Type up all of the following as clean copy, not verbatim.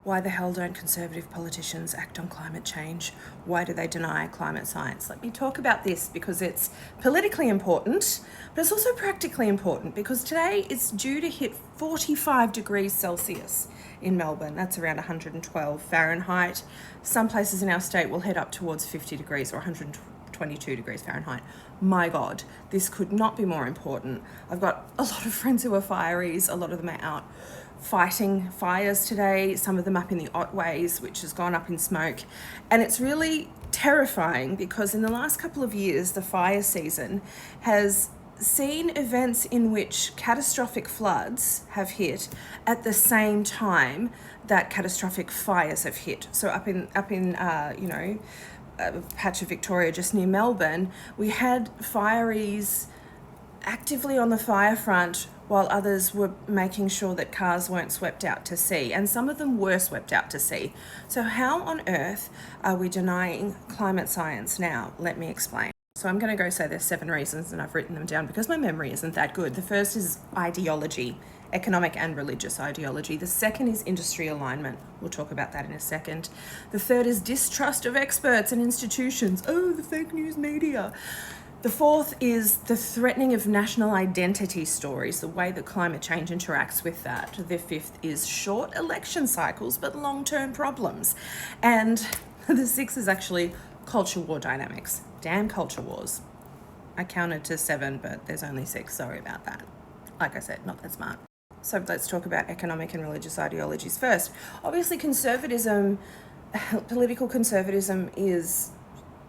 Why the hell don't conservative politicians act on climate change? Why do they deny climate science? Let me talk about this because it's politically important, but it's also practically important because today it's due to hit 45 degrees Celsius in Melbourne. That's around 112 Fahrenheit. Some places in our state will head up towards 50 degrees or 122 degrees Fahrenheit. My God, this could not be more important. I've got a lot of friends who are fireys. A lot of them are out fighting fires today, some of them up in the Otways, which has gone up in smoke. And it's really terrifying because in the last couple of years, the fire season has seen events in which catastrophic floods have hit at the same time that catastrophic fires have hit. So up in a patch of Victoria just near Melbourne, we had fireys actively on the fire front while others were making sure that cars weren't swept out to sea, and some of them were swept out to sea. So how on earth are we denying climate science now? Let me explain. So I'm going to go say there's 7 reasons, and I've written them down because my memory isn't that good. The first is ideology, economic and religious ideology. The second is industry alignment. We'll talk about that in a second. The third is distrust of experts and institutions. Oh, the fake news media. The fourth is the threatening of national identity stories, the way that climate change interacts with that. The fifth is short election cycles, but long-term problems. And the sixth is actually culture war dynamics. Damn culture wars. I counted to 7, but there's only 6. Sorry about that. Like I said, not that smart. So let's talk about economic and religious ideologies first. Obviously, conservatism, political conservatism is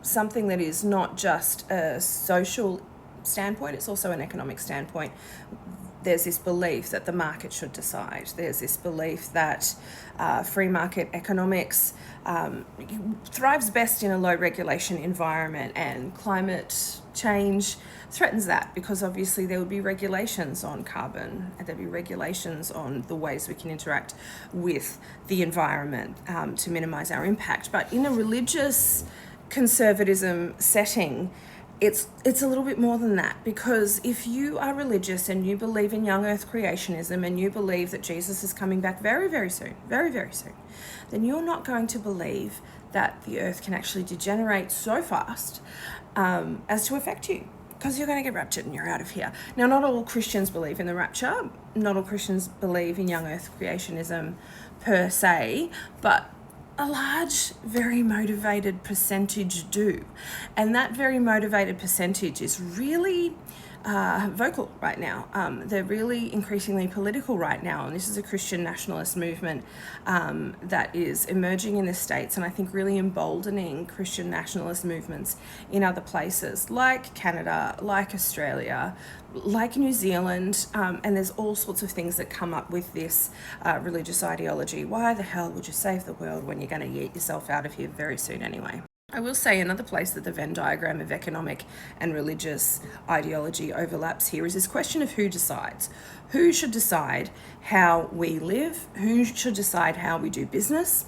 something that is not just a social standpoint, it's also an economic standpoint. There's this belief that the market should decide. There's this belief that free market economics thrives best in a low regulation environment, and climate change threatens that because obviously there would be regulations on carbon, and there'd be regulations on the ways we can interact with the environment to minimize our impact. But in a religious conservatism setting, it's a little bit more than that, because if you are religious and you believe in young earth creationism and you believe that Jesus is coming back very, very soon, then you're not going to believe that the earth can actually degenerate so fast as to affect you, because you're going to get raptured and you're out of here. Now, not all Christians believe in the rapture. Not all Christians believe in young earth creationism per se, but a large, very motivated percentage do. And that very motivated percentage is really vocal right now. They're really increasingly political right now. And this is a Christian nationalist movement that is emerging in the States, and I think really emboldening Christian nationalist movements in other places like Canada, like Australia, like New Zealand, and there's all sorts of things that come up with this religious ideology. Why the hell would you save the world when you're going to yeet yourself out of here very soon anyway? I will say another place that the Venn diagram of economic and religious ideology overlaps here is this question of who decides. Who should decide how we live? Who should decide how we do business?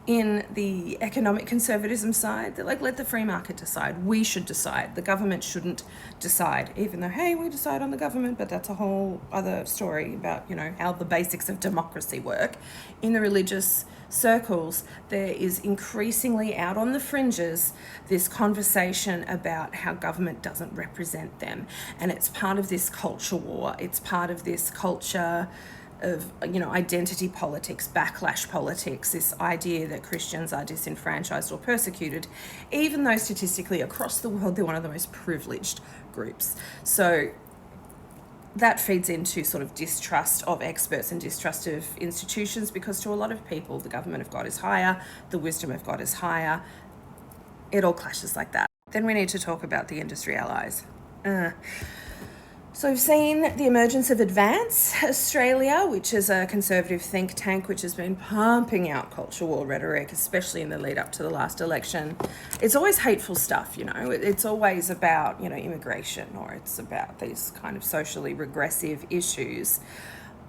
In the economic conservatism side, they're like, let the free market decide. We should decide. The government shouldn't decide, even though, hey, we decide on the government, but that's a whole other story about, how the basics of democracy work. In the religious circles, there is increasingly out on the fringes this conversation about how government doesn't represent them. And it's part of this culture war. It's part of this culture of identity politics, backlash politics, this idea that Christians are disenfranchised or persecuted, even though statistically across the world they're one of the most privileged groups. So that feeds into sort of distrust of experts and distrust of institutions, because to a lot of people the government of God is higher, the wisdom of God is higher. It all clashes like that. Then we need to talk about the industry allies. So we've seen the emergence of Advance Australia, which is a conservative think tank which has been pumping out culture war rhetoric, especially in the lead up to the last election. It's always hateful stuff, It's always about, immigration, or it's about these kind of socially regressive issues.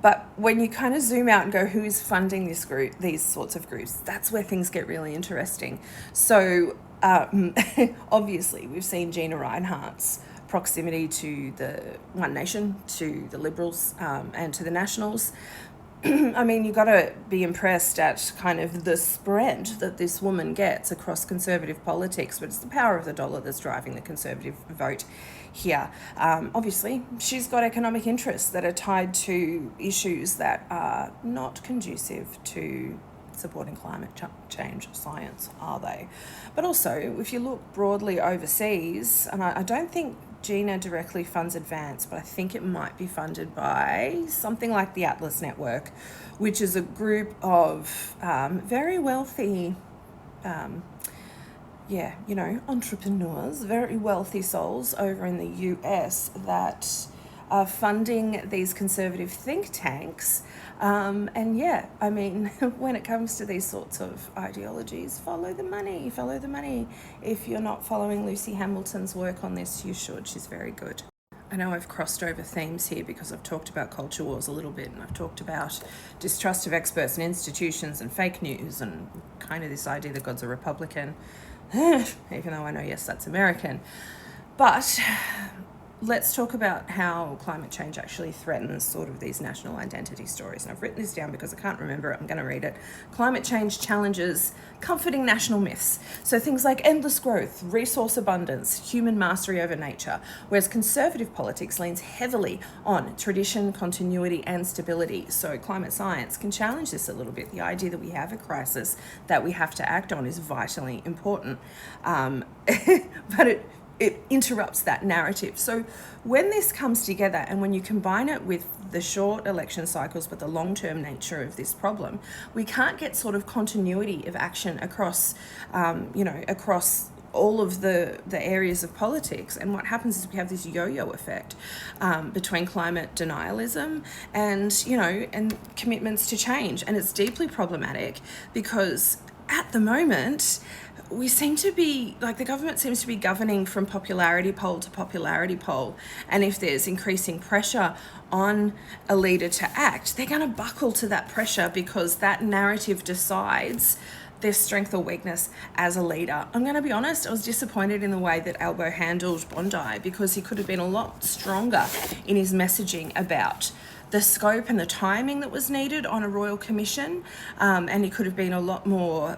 But when you kind of zoom out and go, who is funding this group, these sorts of groups, that's where things get really interesting. So obviously we've seen Gina Rinehart's proximity to the One Nation, to the Liberals, and to the Nationals. I mean, you've got to be impressed at kind of the spread that this woman gets across conservative politics, but it's the power of the dollar that's driving the conservative vote here. Obviously, she's got economic interests that are tied to issues that are not conducive to supporting climate change science, are they? But also, if you look broadly overseas, and I don't think Gina directly funds Advance, but I think it might be funded by something like the Atlas Network, which is a group of very wealthy, entrepreneurs, very wealthy souls over in the US that are funding these conservative think tanks. When it comes to these sorts of ideologies, follow the money. If you're not following Lucy Hamilton's work on this, you should. She's very good. I know I've crossed over themes here because I've talked about culture wars a little bit, and I've talked about distrust of experts and institutions and fake news and kind of this idea that God's a Republican, even though I know, yes, that's American. But let's talk about how climate change actually threatens sort of these national identity stories. And I've written this down because I can't remember it. I'm going to read it. Climate change challenges comforting national myths. So things like endless growth, resource abundance, human mastery over nature, whereas conservative politics leans heavily on tradition, continuity, and stability. So climate science can challenge this a little bit. The idea that we have a crisis that we have to act on is vitally important. But it interrupts that narrative. So when this comes together and when you combine it with the short election cycles but the long-term nature of this problem, we can't get sort of continuity of action across across all of the areas of politics. And what happens is we have this yo-yo effect between climate denialism and commitments to change. And it's deeply problematic because at the moment, we seem to be, the government seems to be governing from popularity poll to popularity poll. And if there's increasing pressure on a leader to act, they're going to buckle to that pressure because that narrative decides their strength or weakness as a leader. I'm going to be honest, I was disappointed in the way that Albo handled Bondi because he could have been a lot stronger in his messaging about the scope and the timing that was needed on a royal commission, and he could have been a lot more,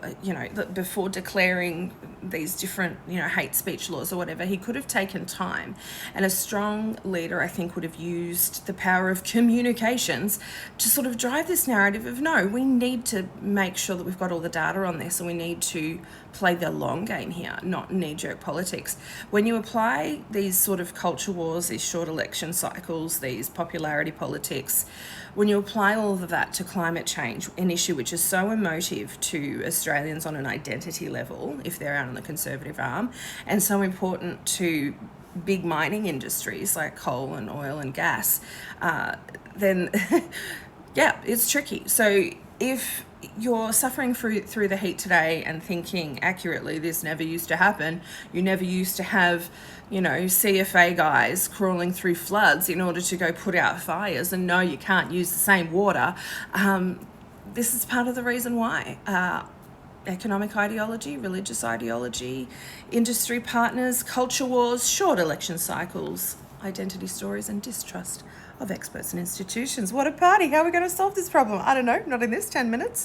before declaring these different, hate speech laws or whatever, he could have taken time. And a strong leader, I think, would have used the power of communications to sort of drive this narrative of, no, we need to make sure that we've got all the data on this and we need to play the long game here, not knee-jerk politics. When you apply these sort of culture wars, these short election cycles, these popularity politics, when you apply all of that to climate change, an issue which is so emotive to Australians on an identity level, if they're out on the conservative arm, and so important to big mining industries like coal and oil and gas, then it's tricky. So if you're suffering through the heat today and thinking accurately, this never used to happen, you never used to have, CFA guys crawling through floods in order to go put out fires, and no, you can't use the same water, this is part of the reason why. Economic ideology, religious ideology, industry partners, culture wars, short election cycles, identity stories, and distrust of experts and institutions. What a party. How are we going to solve this problem? I don't know, not in this 10 minutes.